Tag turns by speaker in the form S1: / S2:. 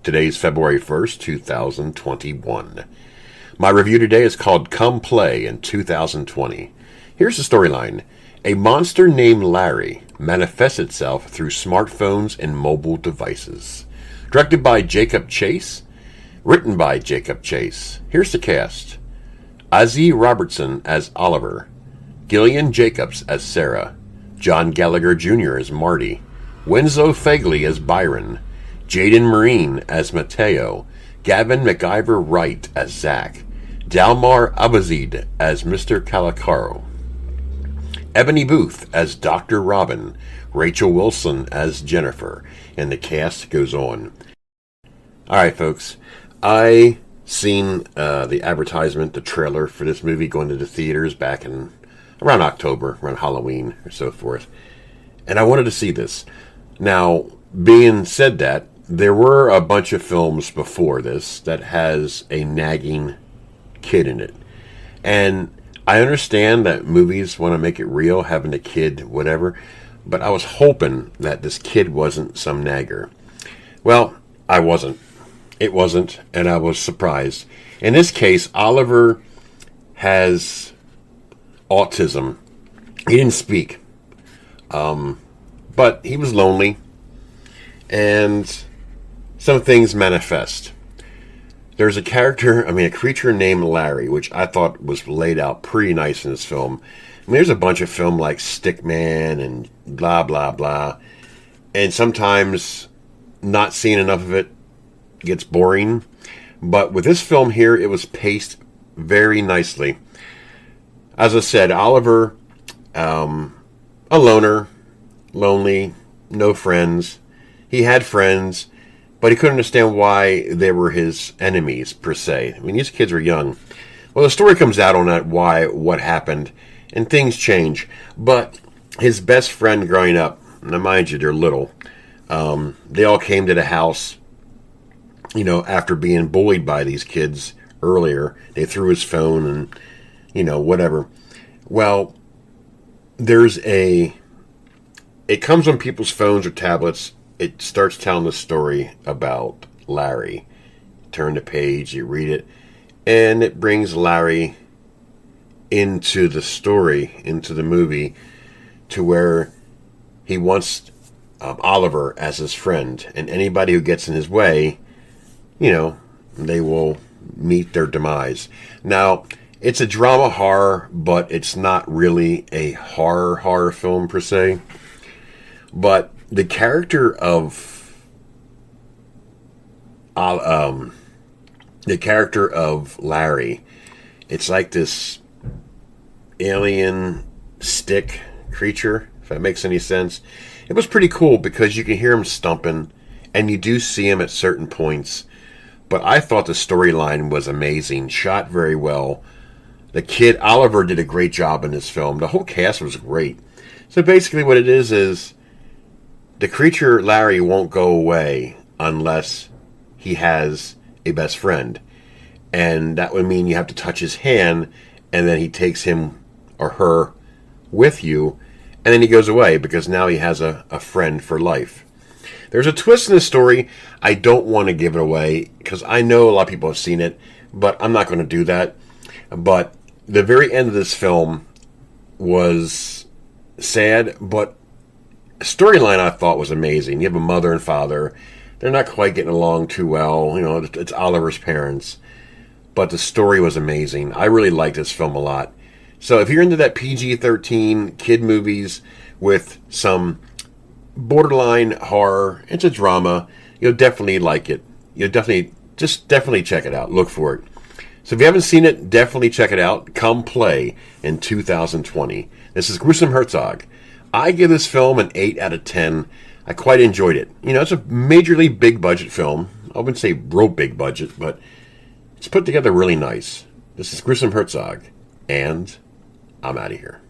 S1: Today's February 1st, 2021. My review today is called Come Play in 2020. Here's the storyline. A monster named Larry manifests itself through smartphones and mobile devices. Directed by Jacob Chase. Written by Jacob Chase. Here's the cast. Azhy Robertson as Oliver. Gillian Jacobs as Sarah. John Gallagher Jr. as Marty. Winslow Fegley as Byron. Jaden Marine as Mateo. Gavin MacIver Wright as Zach. Dalmar Abazid as Mr. Calicaro. Ebony Booth as Dr. Robin. Rachel Wilson as Jennifer. And the cast goes on. Alright, folks. I seen the advertisement, the trailer for this movie going to the theaters back in around October, around Halloween or so forth. And I wanted to see this. Now, being said that, there were a bunch of films before this that has a nagging kid in it. And I understand that movies want to make it real, having a kid, whatever. But I was hoping that this kid wasn't some nagger. Well, I wasn't. It wasn't, and I was surprised. In this case, Oliver has autism. He didn't speak. But he was lonely. And some things manifest. There's a creature named Larry, which I thought was laid out pretty nice in this film. There's a bunch of film like Stickman and blah, blah, blah. And sometimes not seeing enough of it gets boring. But with this film here, it was paced very nicely. As I said, Oliver, a loner, lonely, no friends. He had friends, but he couldn't understand why they were his enemies, per se. I mean, these kids were young. Well, the story comes out on that, what happened, and things change. But his best friend growing up, now mind you, they're little, they all came to the house, after being bullied by these kids earlier. They threw his phone and, whatever. Well, it comes on people's phones or tablets. It starts telling the story about Larry. Turn the page, you read it, and it brings Larry into the story, into the movie, to where he wants Oliver as his friend, and anybody who gets in his way, they will meet their demise. Now, it's a drama horror, but it's not really a horror film per se. But the character of Larry, it's like this alien stick creature, if that makes any sense. It was pretty cool because you can hear him stomping, and you do see him at certain points. But I thought the storyline was amazing, shot very well. The kid, Oliver, did a great job in this film. The whole cast was great. So basically what it is the creature Larry won't go away unless he has a best friend. And that would mean you have to touch his hand, and then he takes him or her with you, and then he goes away because now he has a friend for life. There's a twist in the story. I don't want to give it away because I know a lot of people have seen it, but I'm not going to do that. But the very end of this film was sad, but storyline I thought was amazing. You have a mother and father. They're not quite getting along too well. It's Oliver's parents. But the story was amazing. I really liked this film a lot. So if you're into that PG-13 kid movies with some borderline horror, it's a drama, you'll definitely like it. You'll definitely check it out. Look for it. So if you haven't seen it, definitely check it out. Come Play in 2020. This is Gruesome Herzog. I give this film an 8 out of 10. I quite enjoyed it. It's a majorly big budget film. I wouldn't say real big budget, but it's put together really nice. This is Gruesome Herzog, and I'm out of here.